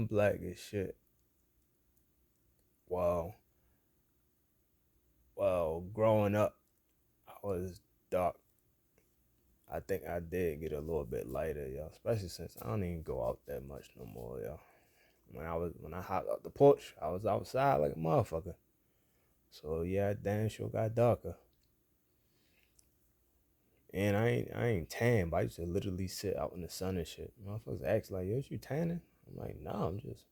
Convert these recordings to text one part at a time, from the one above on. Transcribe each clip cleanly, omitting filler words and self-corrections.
black as shit. Well, growing up, I was dark. I think I did get a little bit lighter, yo. Especially since I don't even go out that much no more, yo. When I hopped out the porch, I was outside like a motherfucker. So yeah, I damn sure got darker. And I ain't tan, but I used to literally sit out in the sun and shit. Motherfuckers ask like, yo, you tanning? I'm like, nah, I'm just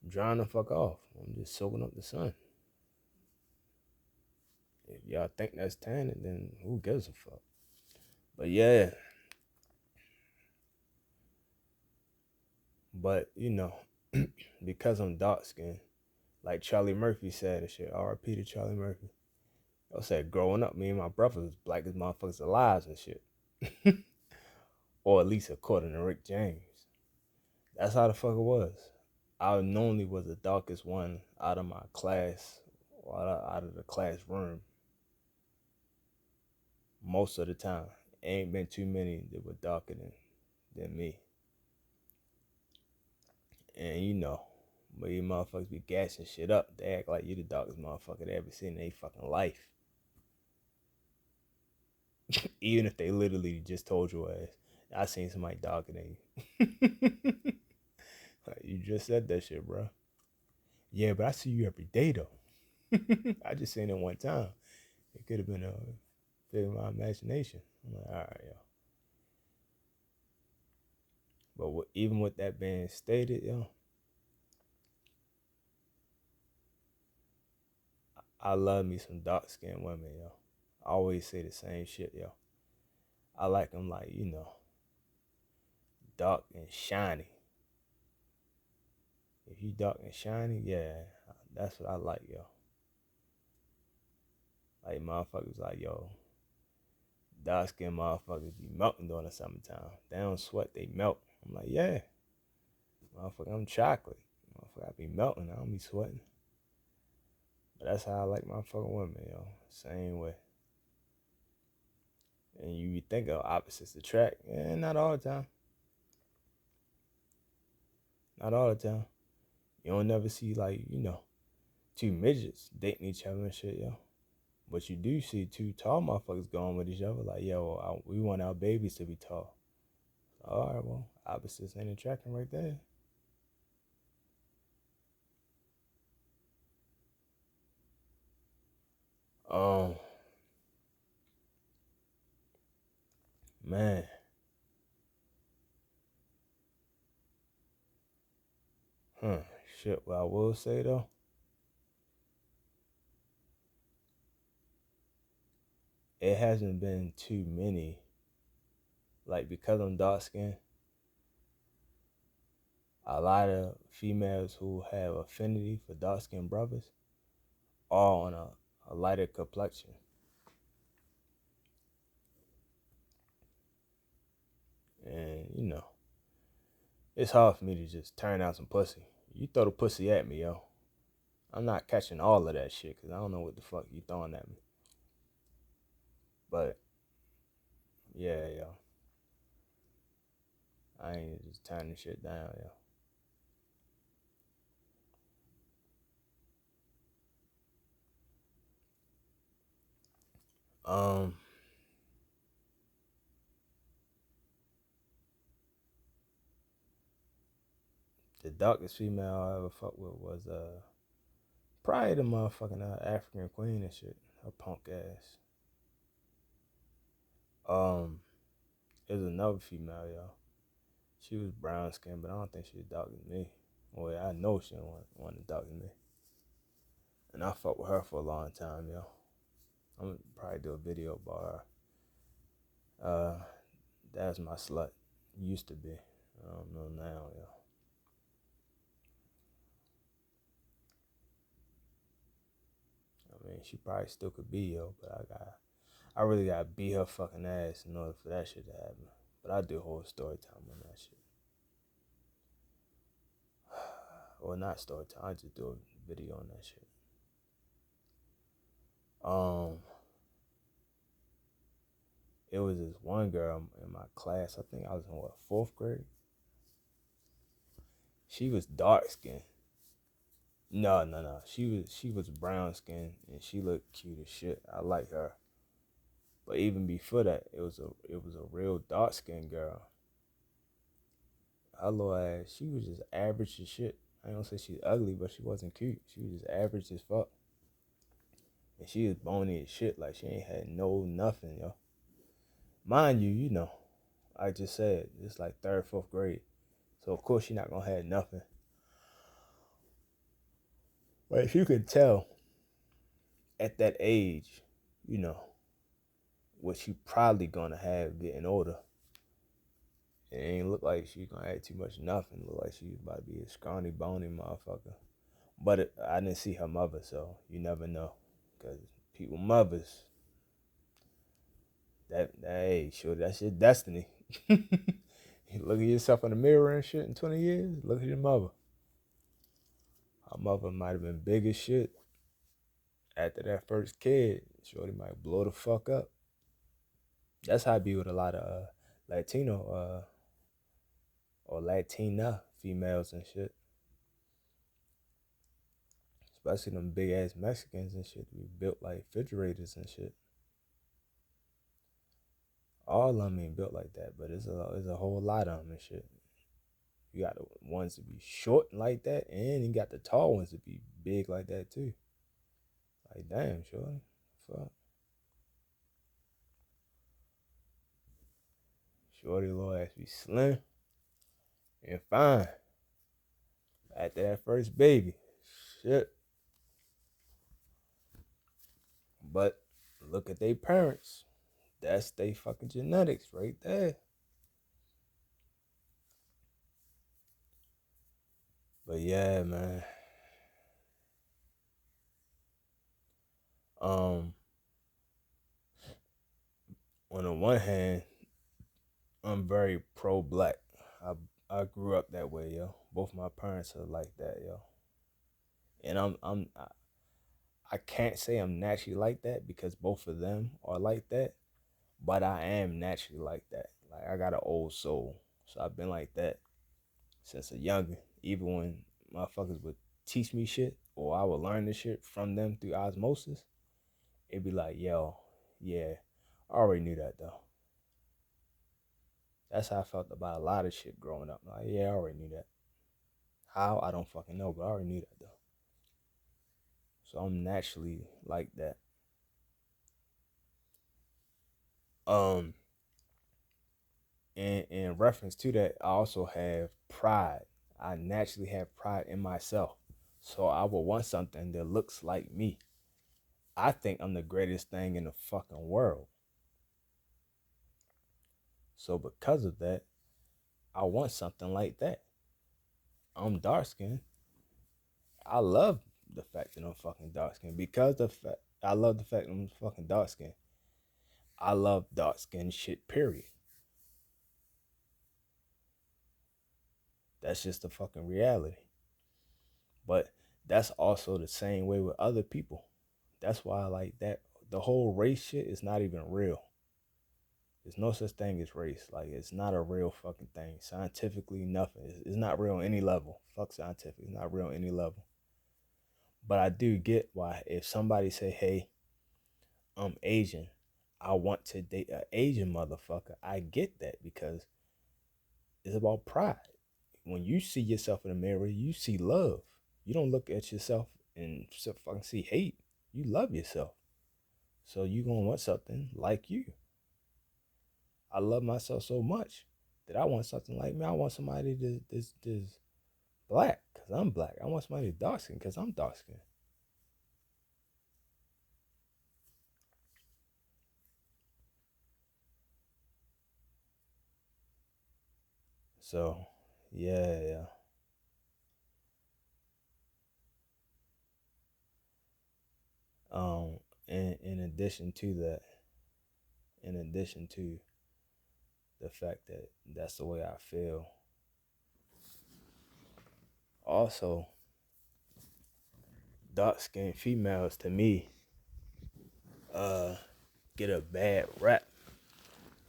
drying the fuck off. I'm just soaking up the sun. If y'all think that's tanning, then who gives a fuck? But yeah, but because I'm dark skinned, like Charlie Murphy said and shit, R.I.P. to Charlie Murphy. I said growing up, me and my brother was black as motherfuckers alive and shit. Or at least according to Rick James. That's how the fuck it was. I normally was the darkest one out of my class, or out of the classroom. Most of the time. Ain't been too many that were darker than me. And but you motherfuckers be gassing shit up. They act like you the darkest motherfucker they ever seen in their fucking life. Even if they literally just told your ass, I seen somebody darker than you. Like, you just said that shit, bro. Yeah, but I see you every day though. I just seen it one time. It could have been a bit of my imagination. I'm like, all right, yo. But even with that being stated, yo, I love me some dark skinned women, yo. I always say the same shit, yo. I like them like, dark and shiny. If you dark and shiny, yeah, that's what I like, yo. Like motherfuckers like, yo, dark skinned motherfuckers be melting during the summertime. They don't sweat, they melt. I'm like, yeah. Motherfucker, I'm chocolate. Motherfucker, I be melting, I don't be sweating. But that's how I like my fucking women, yo. Same way. And you think of opposites attract. Yeah, not all the time. Not all the time. You don't never see like, two midgets dating each other and shit, yo. But you do see two tall motherfuckers going with each other. Like, yo, we want our babies to be tall. All right, well, opposites ain't attracting right there. Um, man, huh? Shit. What I will say though, it hasn't been too many. Like because I'm dark skinned, a lot of females who have affinity for dark skinned brothers are on a lighter complexion. And it's hard for me to just turn out some pussy. You throw the pussy at me, yo. I'm not catching all of that shit because I don't know what the fuck you throwing at me. But yeah, yo, I ain't just turning shit down, yo. Um, the darkest female I ever fucked with was probably the motherfucking African queen and shit. Her punk ass. Um, it was another female, yo. She was brown skinned, but I don't think she was darker than me. Well, I know she wasn't darker than me. And I fucked with her for a long time, yo. I'm gonna probably do a video about her. That's my slut. Used to be. I don't know now, yo. I mean, she probably still could be, yo, but I really gotta beat her fucking ass in order for that shit to happen. But I do a whole story time on that shit. Or not story time, I just do a video on that shit. Um, it was this one girl in my class. I think I was in fourth grade. She was dark skinned. No, no, no. She was brown skinned and she looked cute as shit. I like her. But even before that, it was a real dark skinned girl. Her little ass, she was just average as shit. I don't say she's ugly, but she wasn't cute. She was just average as fuck. And she was bony as shit. Like she ain't had no nothing, yo. Mind you, I just said it's like third, fourth grade. So of course she not gonna have nothing. But if you could tell at that age, you know, what she probably gonna have getting older. It ain't look like she gonna have too much nothing. Look like she about to be a scrawny, bony motherfucker. But I didn't see her mother, so you never know. Cause people mothers, hey, sure, that's your destiny. You look at yourself in the mirror and shit in 20 years. Look at your mother. Her mother might have been big as shit. After that first kid, shorty might blow the fuck up. That's how I be with a lot of Latino or Latina females and shit. Especially them big ass Mexicans and shit. We built like refrigerators and shit. All of them ain't built like that, but there's a whole lot of them and shit. You got the ones to be short like that, and you got the tall ones to be big like that too. Like damn, shorty, fuck. Shorty little ass be slim and fine. After that first baby, shit. But look at their parents. That's they fucking genetics right there. But yeah, man. Um, on the one hand, I'm very pro black. I I grew up that way, yo. Both my parents are like that, yo. And I can't say I'm naturally like that because both of them are like that, but I am naturally like that. Like I got an old soul, so I've been like that since a youngin. Even when motherfuckers would teach me shit or I would learn this shit from them through osmosis, it'd be like, yo, yeah, I already knew that though. That's how I felt about a lot of shit growing up. Like, yeah, I already knew that. How? I don't fucking know, but I already knew that though. So I'm naturally like that. Um, in reference to that, I also have pride. I naturally have pride in myself. So I will want something that looks like me. I think I'm the greatest thing in the fucking world. So because of that, I want something like that. I'm dark skinned. I love the fact that I'm fucking dark skinned because the fact I love the fact that I'm fucking dark skinned. I love dark skinned shit. Period. That's just the fucking reality. But that's also the same way with other people. That's why I like that. The whole race shit is not even real. There's no such thing as race. Like it's not a real fucking thing. Scientifically, nothing. It's not real on any level. Fuck scientific. It's not real on any level. But I do get why if somebody say, "Hey, I'm Asian. I want to date an Asian motherfucker." I get that because it's about pride. When you see yourself in the mirror, you see love. You don't look at yourself and fucking see hate. You love yourself. So you gonna want something like you. I love myself so much that I want something like me. I want somebody that's black because I'm black. I want somebody dark skin because I'm dark skin. So yeah, yeah. In addition to that, in addition to the fact that that's the way I feel, also dark skinned females to me uh get a bad rap.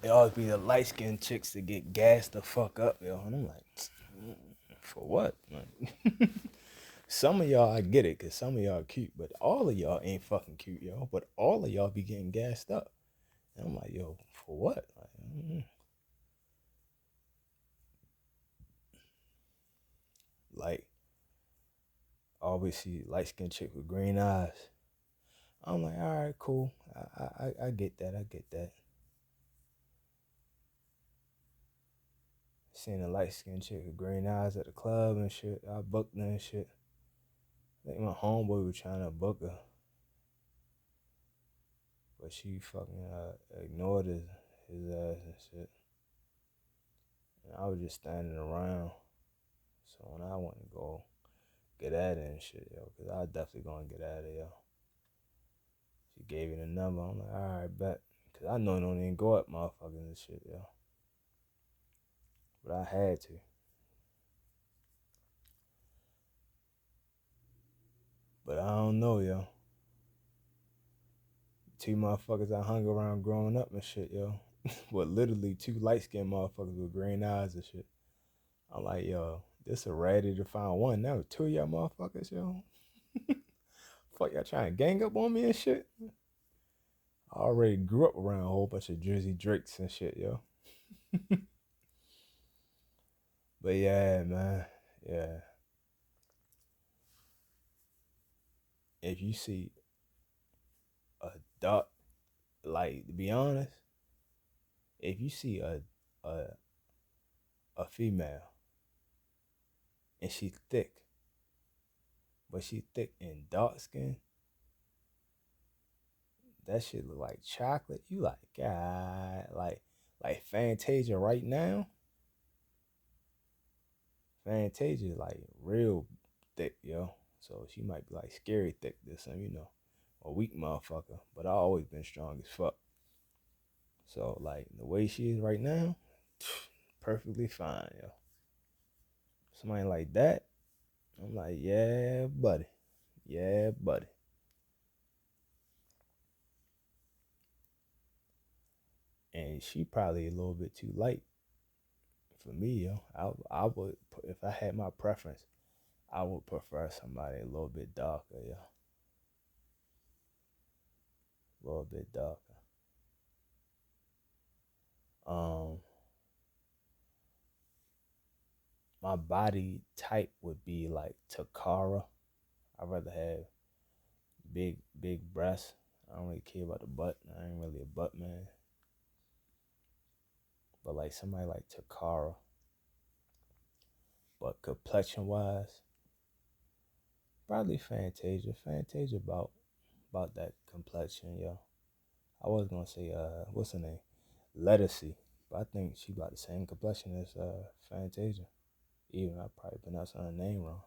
It always be the light skinned chicks that get gassed the fuck up, yo. And I'm like, For what? Like, some of y'all, I get it, because some of y'all cute, but all of y'all ain't fucking cute, yo. But all of y'all be getting gassed up. And I'm like, yo, for what? Like, I always see light skinned chick with green eyes. I'm like, all right, cool. I get that. I get that. Seeing a light skinned chick with green eyes at the club and shit. I booked her and shit. I think my homeboy was trying to book her, but she fucking ignored his ass and shit. And I was just standing around. So when I went to go get at it and shit, yo, because I definitely gonna get at it, yo. She gave me the number. I'm like, all right, bet. Because I know it don't even go up motherfuckers and shit, yo. But I had to. But I don't know, yo. Two motherfuckers I hung around growing up and shit, yo. But literally two light-skinned motherfuckers with green eyes and shit. I'm like, yo, this a ready to find one. Now two of y'all motherfuckers, yo. Fuck, y'all trying to gang up on me and shit? I already grew up around a whole bunch of Jersey Drakes and shit, yo. But yeah, man. Yeah. If you see a dark, like, to be honest, if you see a a female and she thick, but she thick and dark skin, that shit look like chocolate. You like, God, like Fantasia right now. Fantasia like real thick, yo. So she might be like scary thick this time, a weak motherfucker. But I always been strong as fuck. So like the way she is right now, perfectly fine, yo. Somebody like that, I'm like, yeah, buddy. Yeah, buddy. And she probably a little bit too light for me, yo. I would, if I had my preference, I would prefer somebody a little bit darker, yo. A little bit darker. Um, my body type would be like Takara. I'd rather have big breasts. I don't really care about the butt. I ain't really a butt man. But like somebody like Takara. But complexion wise, probably Fantasia. Fantasia about that complexion, yo. I was gonna say what's her name? Lettucey. But I think she about the same complexion as Fantasia. Even I probably pronounced her name wrong.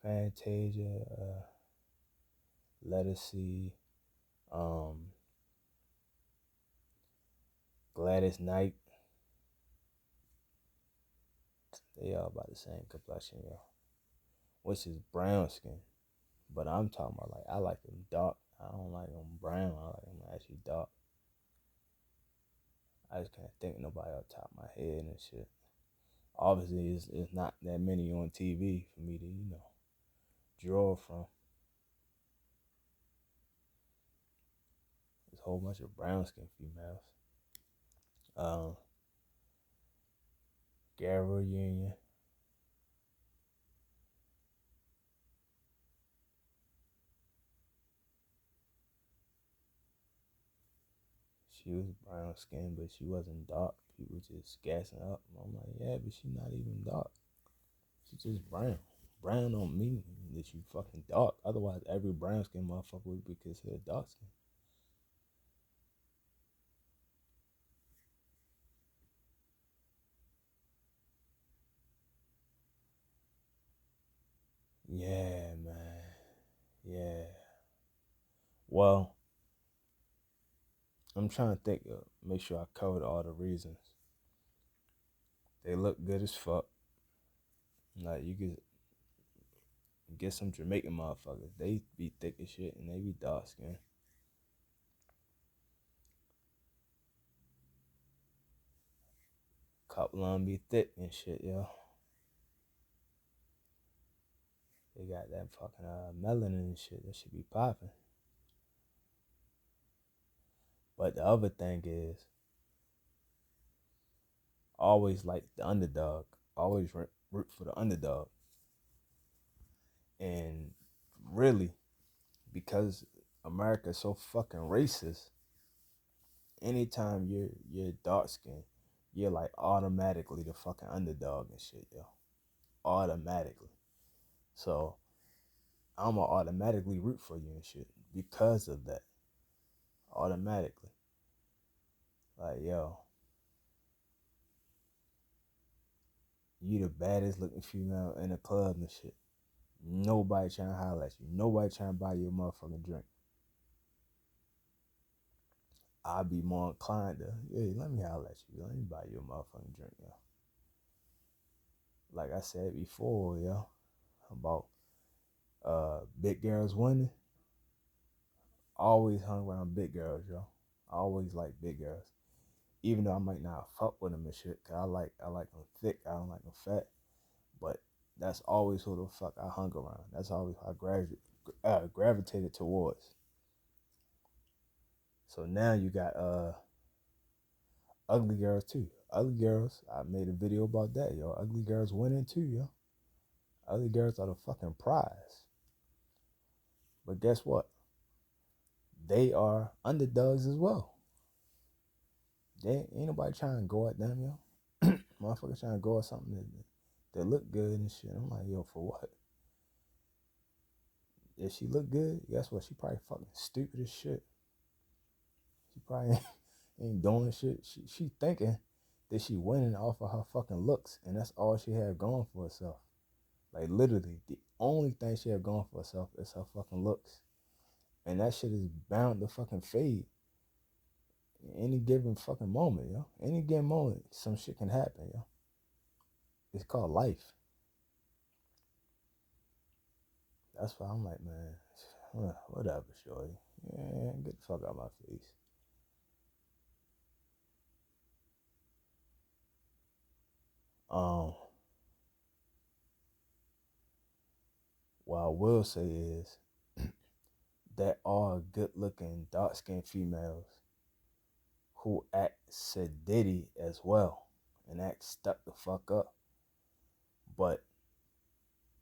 Fantasia, Lettucey, um, Gladys Knight. They all about the same complexion, yo. Which is brown skin. But I'm talking about like I like them dark. I don't like them brown. I like them actually dark. I just can't think of nobody off the top of my head and shit. Obviously, it's not that many on TV for me to draw from. There's a whole bunch of brown skin females. Um, Gabrielle Union. She was brown skinned, but she wasn't dark. People just gassing up. I'm like, yeah, but she not even dark. She's just brown. Brown don't mean that you fucking dark. Otherwise, every brown skin motherfucker would be considered dark skin. Yeah, man. Yeah. Well, I'm trying to think of, make sure I covered all the reasons. They look good as fuck. Like you could get some Jamaican motherfuckers. They be thick as shit and they be dark skinned. Couple of them be thick and shit, yo. They got that fucking melanin and shit. That should be popping. But the other thing is, always like the underdog. Always root for the underdog. And really, because America is so fucking racist, anytime you're dark skinned, you're like automatically the fucking underdog and shit, yo. Automatically. So I'ma automatically root for you and shit because of that. Automatically. Like, yo, you the baddest looking female in the club and shit. Nobody trying to holler at you. Nobody trying to buy you a motherfucking drink. I'd be more inclined to, yeah, let me holler at you. Let me buy you a motherfucking drink, yo. Like I said before, yo, about big girls winning. Always hung around big girls, yo. I always like big girls. Even though I might not fuck with them and shit, cause I like them thick, I don't like them fat. But that's always who the fuck I hung around. That's always how I gravitated towards. So now you got ugly girls too. Ugly girls, I made a video about that, yo. Ugly girls winning too, yo. Ugly girls are the fucking prize. But guess what? They are underdogs as well. Ain't nobody trying to go at them, yo. Motherfuckers trying to go at something that look good and shit. I'm like, yo, for what? If she look good, guess what? She probably fucking stupid as shit. She probably ain't doing shit. She thinking that she winning off of her fucking looks, and that's all she had going for herself. Like literally, the only thing she had going for herself is her fucking looks, and that shit is bound to fucking fade. Any given fucking moment, yo. Any given moment, some shit can happen, yo. It's called life. That's why I'm like, man, whatever, shorty. Yeah, get the fuck out of my face. Um, what I will say is there are good looking dark skinned females who act sedity as well and act stuck the fuck up. But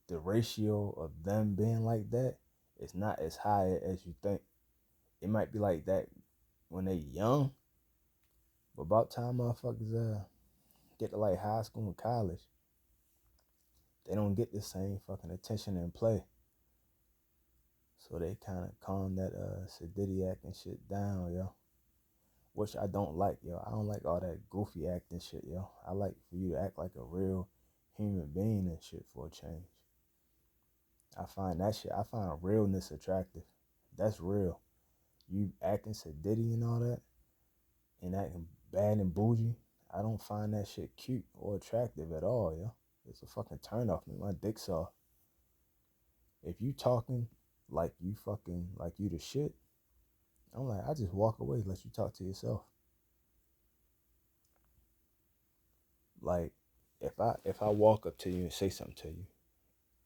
the ratio of them being like that is not as high as you think. It might be like that when they young, but about time motherfuckers get to like high school and college, they don't get the same fucking attention and play. So they kind of calm that sedity acting shit down, yo. Which I don't like, yo. I don't like all that goofy acting shit, yo. I like for you to act like a real human being and shit for a change. I find that shit, I find realness attractive. That's real. You acting sedity and all that, and acting bad and bougie, I don't find that shit cute or attractive at all, yo. It's a fucking turn off me. My dick's off. If you talking like you fucking, like you the shit, I'm like, I just walk away, let you talk to yourself. Like, if I walk up to you and say something to you,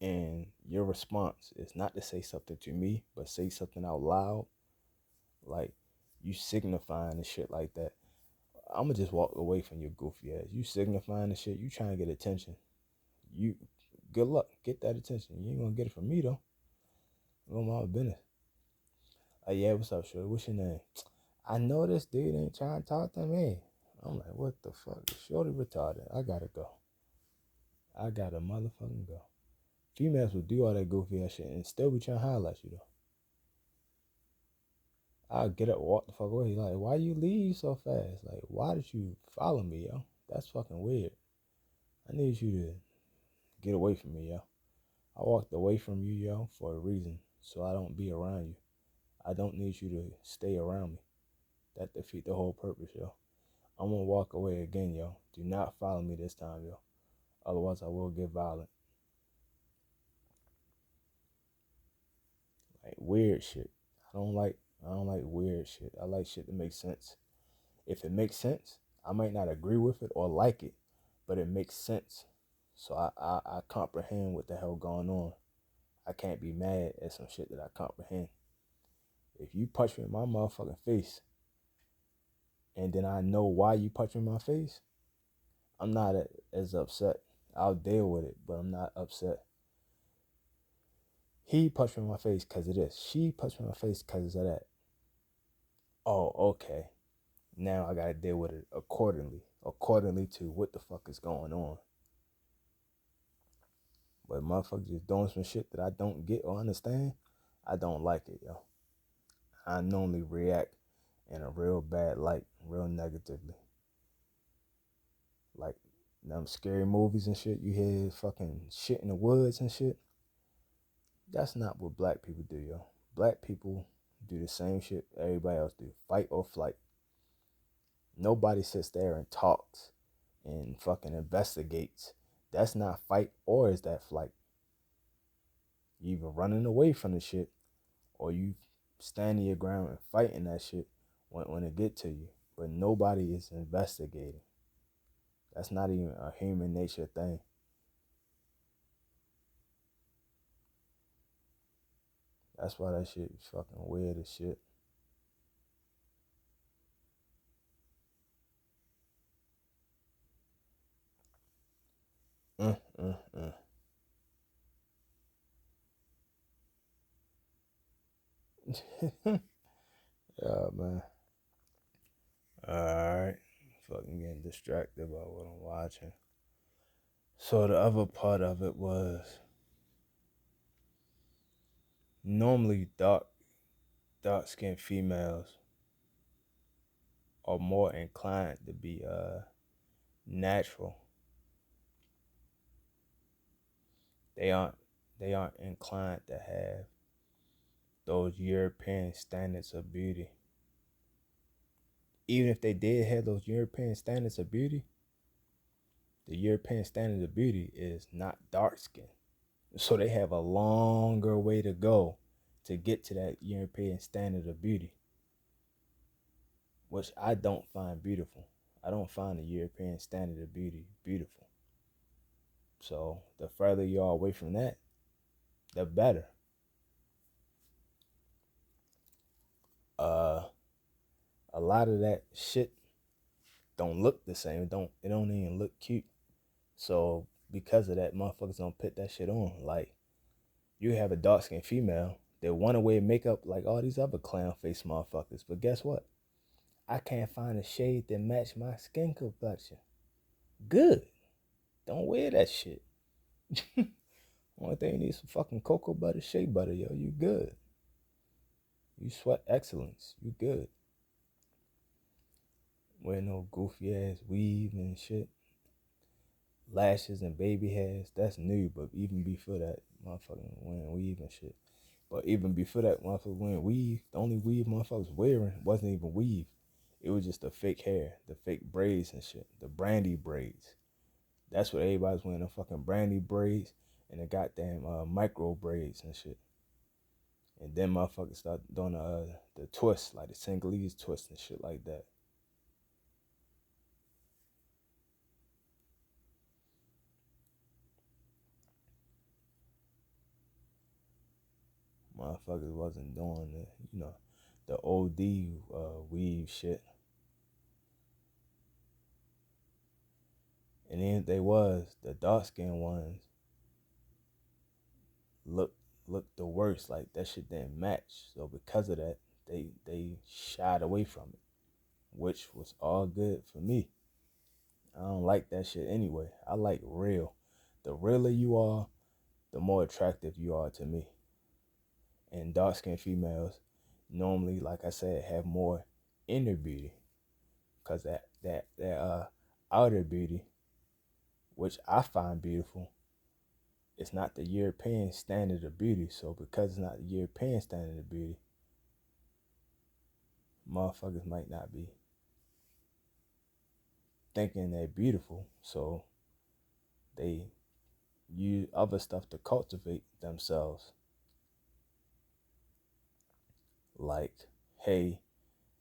and your response is not to say something to me, but say something out loud, like you signifying and shit like that, I'ma just walk away from your goofy ass. You signifying and shit, you trying to get attention. You good luck, get that attention. You ain't gonna get it from me though. I'm on my business. Yeah, what's up, shorty? What's your name? I know this dude ain't trying to talk to me. I'm like, what the fuck? Shorty retarded. I gotta go. I gotta motherfucking go. Females will do all that goofy ass shit and still be trying to holler at you though. I'll get up, walk the fuck away. Like, why you leave so fast? Like, why did you follow me, yo? That's fucking weird. I need you to get away from me, yo. I walked away from you, yo, for a reason, so I don't be around you. I don't need you to stay around me. That defeat the whole purpose, yo. I'm gonna walk away again, yo. Do not follow me this time, yo. Otherwise, I will get violent. Like weird shit. I don't like weird shit. I like shit that makes sense. If it makes sense, I might not agree with it or like it, but it makes sense. So I comprehend what the hell going on. I can't be mad at some shit that I comprehend. If you punch me in my motherfucking face, and then I know why you punch me in my face, I'm not as upset. I'll deal with it, but I'm not upset. He punched me in my face because of this. She punched me in my face because of that. Oh, okay. Now I gotta deal with it accordingly to what the fuck is going on. But motherfuckers just doing some shit that I don't get or understand, I don't like it, yo. I normally react in a real bad light, real negatively. Like them scary movies and shit, you hear fucking shit in the woods and shit. That's not what black people do, yo. Black people do the same shit everybody else do. Fight or flight. Nobody sits there and talks and fucking investigates. That's not fight or is that flight. You either running away from the shit or you standing your ground and fighting that shit when it get to you. But nobody is investigating. That's not even a human nature thing. That's why that shit is fucking weird as shit. Uh, uh, uh. Yeah, man. Alright. Fucking getting distracted by what I'm watching. So the other part of it was normally dark skinned females are more inclined to be natural. They aren't inclined to have those European standards of beauty. Even if they did have those European standards of beauty, the European standard of beauty is not dark skin. So they have a longer way to go to get to that European standard of beauty, which I don't find beautiful. I don't find the European standard of beauty beautiful. So the further you are away from that, the better. Uh, a lot of that shit don't look the same. It don't even look cute. So because of that, motherfuckers don't put that shit on. Like you have a dark skinned female that want to wear makeup like all these other clown face motherfuckers, but guess what? I can't find a shade that match my skin complexion. Good. Don't wear that shit. Only thing you need is some fucking cocoa butter, shea butter, yo. You good. You sweat excellence. You good. Wear no goofy ass weave and shit. Lashes and baby hairs. That's new, but even before that, motherfucking wearing weave and shit. But even before that, motherfuckers wearing weave. The only weave motherfuckers wearing wasn't even weave. It was just the fake hair, the fake braids and shit. The brandy braids. That's what everybody's wearing, the fucking brandy braids and the goddamn micro braids and shit. And then motherfuckers start doing the twist, like the Senegalese twist and shit like that. Motherfuckers wasn't doing the OD weave shit. And then they was, the dark skinned ones look the worst. Like that shit didn't match. So because of that, they shied away from it, which was all good for me. I don't like that shit anyway. I like real. The realer you are, the more attractive you are to me. And dark skinned females normally, like I said, have more inner beauty. Cause that outer beauty, which I find beautiful, it's not the European standard of beauty. So because it's not the European standard of beauty, motherfuckers might not be thinking they're beautiful. So they use other stuff to cultivate themselves. Like, hey,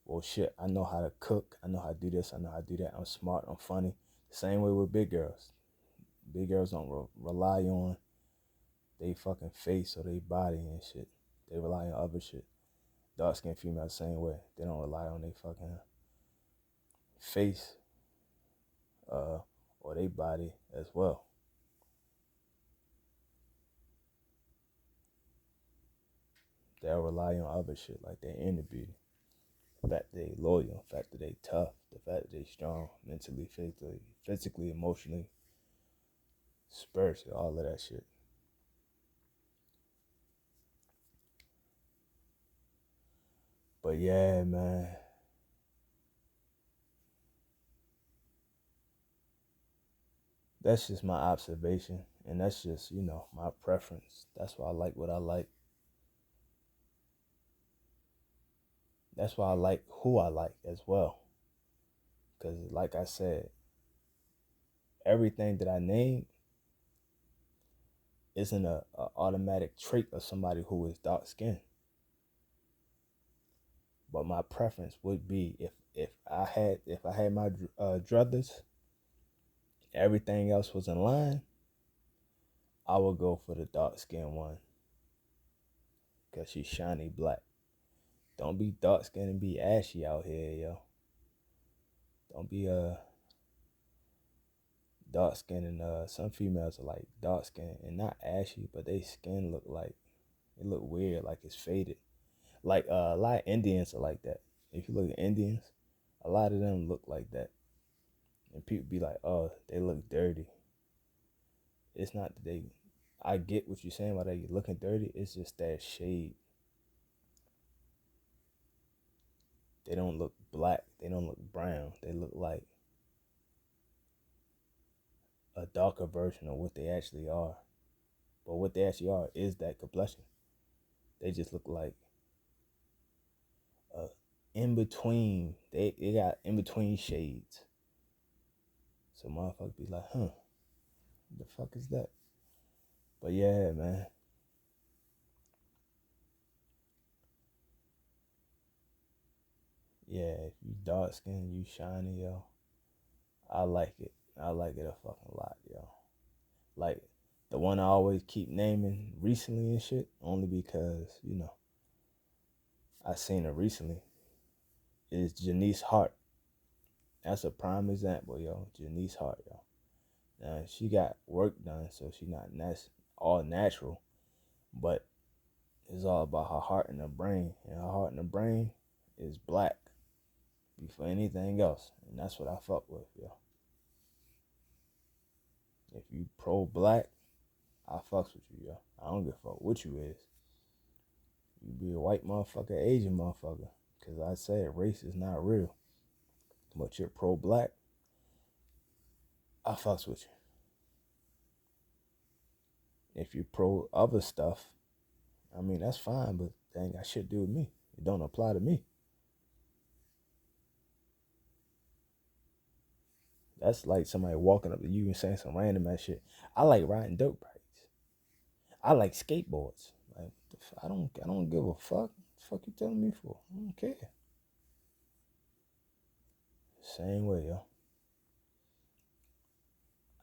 well shit, I know how to cook, I know how to do this, I know how to do that, I'm smart, I'm funny. Same way with big girls. Big girls don't rely on they fucking face or they body and shit. They rely on other shit. Dark skinned females same way. They don't rely on their fucking face or their body as well. They'll rely on other shit like their inner beauty. The fact that they loyal, the fact that they tough, the fact that they strong mentally, physically, emotionally, spiritually, all of that shit. But yeah, man. That's just my observation. And that's just, my preference. That's why I like what I like. That's why I like who I like as well. Because, like I said, everything that I named isn't a automatic trait of somebody who is dark skinned. But my preference would be if I had my druthers, everything else was in line, I would go for the dark skinned one. Cause she's shiny black. Don't be dark skinned and be ashy out here, yo. Don't be dark skinned and some females are like dark skinned and not ashy, but they skin look weird, like it's faded. Like a lot of Indians are like that. If you look at Indians, a lot of them look like that. And people be like, oh, they look dirty. It's not that they I get what you're saying about they looking dirty, it's just that shade. They don't look black, they don't look brown. They look like a darker version of what they actually are. But what they actually are is that complexion. They just look like in between. They got in between shades. So motherfuckers be like, huh, the fuck is that? But yeah, man. Yeah, if you dark skinned, you shiny, yo. I like it. I like it a fucking lot, yo. Like the one I always keep naming recently and shit, only because, I seen her recently, is Janice Hart. That's a prime example, yo. Janice Hart, yo. Now, she got work done, so she not all natural, but it's all about her heart and her brain. And her heart and her brain is black before anything else. And that's what I fuck with, yo. If you pro black, I fucks with you, yo. I don't give a fuck what you is. You be a white motherfucker, Asian motherfucker. Because I said race is not real. But you're pro black, I fucks with you. If you pro other stuff, I mean, that's fine, but that ain't got shit to do with me. It don't apply to me. That's like somebody walking up to you and saying some random ass shit. I like riding dirt bikes. I like skateboards. Like I don't give a fuck. What the fuck you telling me for? I don't care. Same way, yo.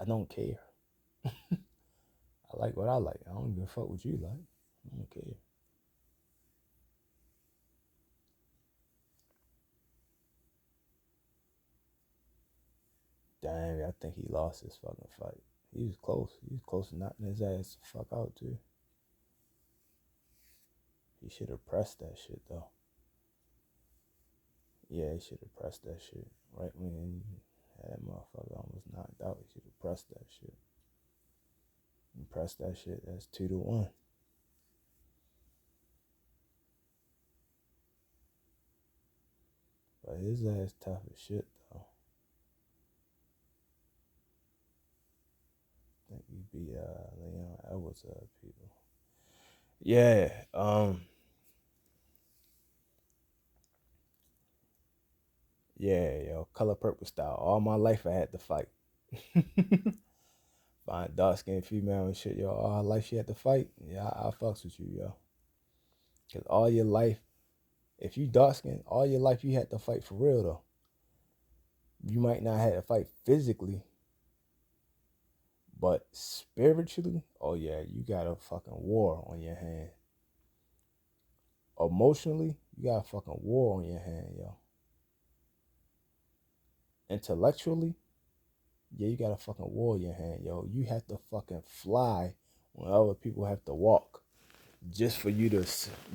I don't care. I like what I like. I don't give a fuck what you like. I don't care. Dang, I think he lost his fucking fight. He was close. He was close to knocking his ass the fuck out too. He should have pressed that shit though. Yeah, he should have pressed that shit. Right when he had that motherfucker almost knocked out, he should have pressed that shit. You press that shit, that's 2-1. But his ass tough as shit though. I think he beat Leon Edwards people. Yeah, yeah, yo, color purple style. All my life I had to fight. Find dark skinned female and shit, yo. All her life she had to fight. Yeah, I fucks with you, yo. Cause all your life, if you dark skinned, all your life you had to fight for real though. You might not have to fight physically, But spiritually, oh yeah, you got a fucking war on your hand. Emotionally, you got a fucking war on your hand, yo. Intellectually, yeah, you got a fucking war in your hand, yo. You have to fucking fly when other people have to walk, just for you to,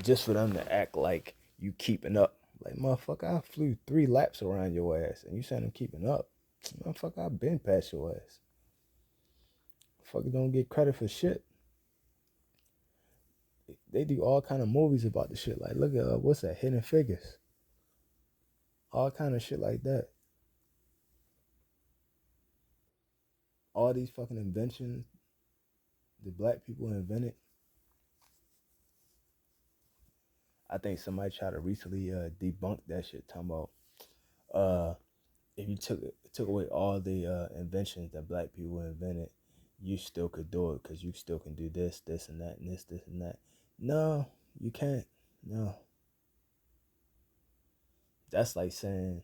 just for them to act like you keeping up. Like, motherfucker, I flew 3 laps around your ass, and you saying I'm keeping up. Motherfucker, I've been past your ass. Fucker don't get credit for shit. They do all kind of movies about the shit. Like, look at what's that? Hidden Figures. All kind of shit like that. All these fucking inventions the black people invented. I think somebody tried to recently debunk that shit, talking about if you took away all the inventions that black people invented, you still could do it because you still can do this, this, and that, and this, and that. No, you can't. No. That's like saying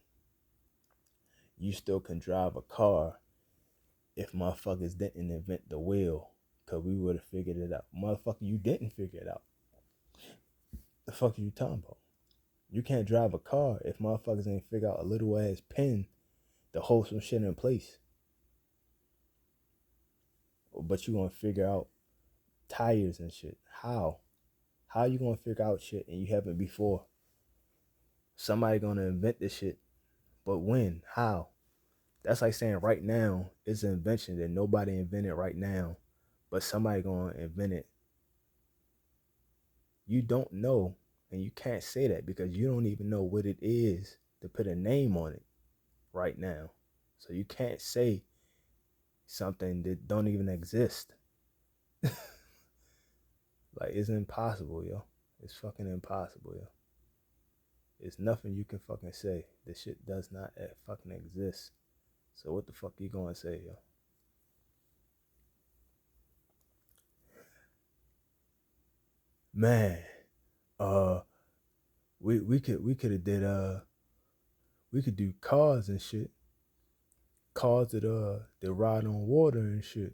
you still can drive a car if motherfuckers didn't invent the wheel, because we would have figured it out. Motherfucker, you didn't figure it out. The fuck are you talking about? You can't drive a car if motherfuckers ain't figure out a little ass pin to hold some shit in place. But you gonna figure out tires and shit. How? How you gonna figure out shit and you haven't before? Somebody gonna invent this shit, but when? How? That's like saying right now it's an invention that nobody invented right now, but somebody gonna invent it. You don't know, and you can't say that because you don't even know what it is to put a name on it right now. So you can't say something that don't even exist. Like, it's impossible, yo. It's fucking impossible, yo. It's nothing you can fucking say. This shit does not fucking exist. So what the fuck you gonna say, yo? Man, we could have did we could do cars and shit. Cars that ride on water and shit.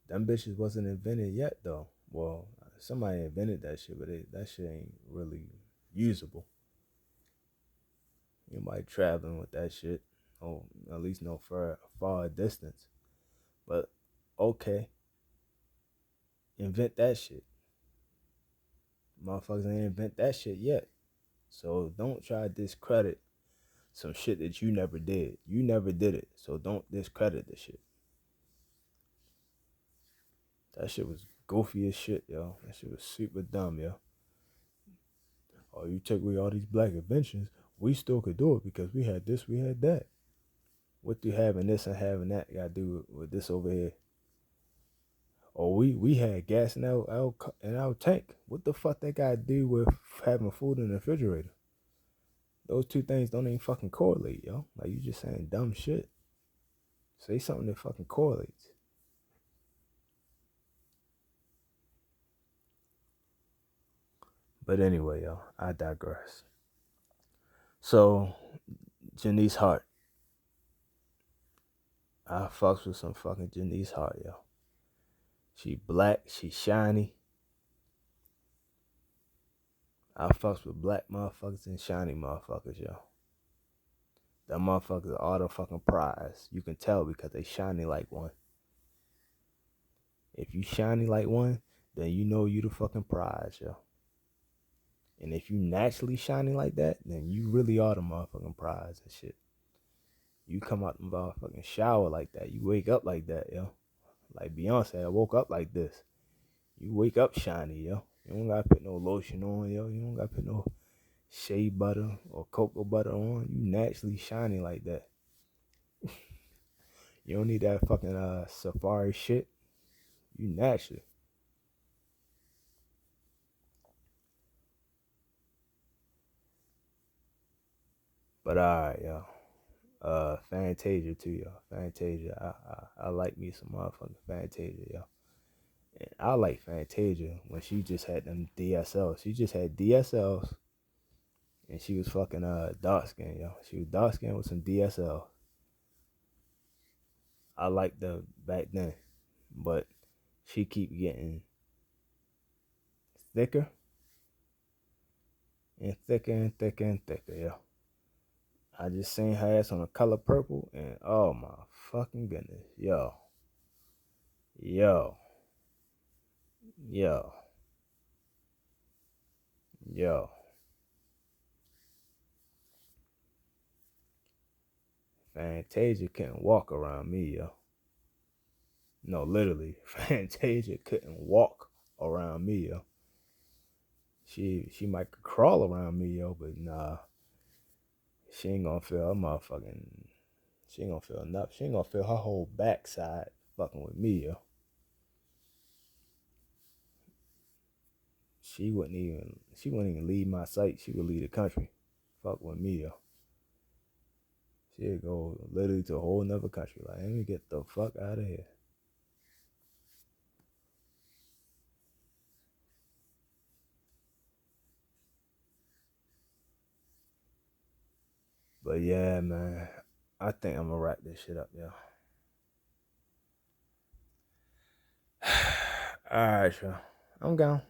Them bitches wasn't invented yet though. Well, somebody invented that shit, but that shit ain't really usable. Anybody traveling with that shit, or at least no far distance. But okay, invent that shit. Motherfuckers ain't invent that shit yet. So don't try to discredit some shit that you never did. You never did it, so don't discredit the shit. That shit was goofy as shit, yo. That shit was super dumb, yo. Oh, you take away all these black inventions, we still could do it because we had this, we had that. What do having this and having that got to do with this over here? Or we had gas in our tank. What the fuck that got to do with having food in the refrigerator? Those two things don't even fucking correlate, yo. Like, you just saying dumb shit. Say something that fucking correlates. But anyway, yo, I digress. So, Janice Hart. I fucks with some fucking Janice Hart, yo. She black, she shiny. I fucks with black motherfuckers and shiny motherfuckers, yo. Them motherfuckers are the fucking prize. You can tell because they shiny like one. If you shiny like one, then you know you the fucking prize, yo. And if you naturally shiny like that, then you really are the motherfucking prize and shit. You come out the motherfucking shower like that. You wake up like that, yo. Like Beyonce, I woke up like this. You wake up shiny, yo. You don't gotta put no lotion on, yo. You don't gotta put no shea butter or cocoa butter on. You naturally shiny like that. You don't need that fucking safari shit. You natural. But alright, yo. Fantasia too, yo. Fantasia. I like me some motherfucking Fantasia, yo. And I like Fantasia when she just had them DSLs. She just had DSLs and she was fucking dark skin, yo. She was dark skin with some DSL. I liked her back then, but she keep getting thicker and thicker and thicker and thicker, yo. I just seen her ass on The Color Purple, and oh my fucking goodness, yo, yo, yo, yo. Fantasia couldn't walk around me, yo. No, literally, Fantasia couldn't walk around me, yo. She might crawl around me, yo, but nah, she ain't gonna feel her motherfucking. She ain't gonna feel enough. She ain't gonna feel her whole backside fucking with me, yo. She wouldn't even leave my sight. She would leave the country. Fuck with me, yo. She'd go literally to a whole nother country. Like, let me get the fuck out of here. But yeah, man. I think I'm gonna wrap this shit up, yo. Alright, yo. I'm gone.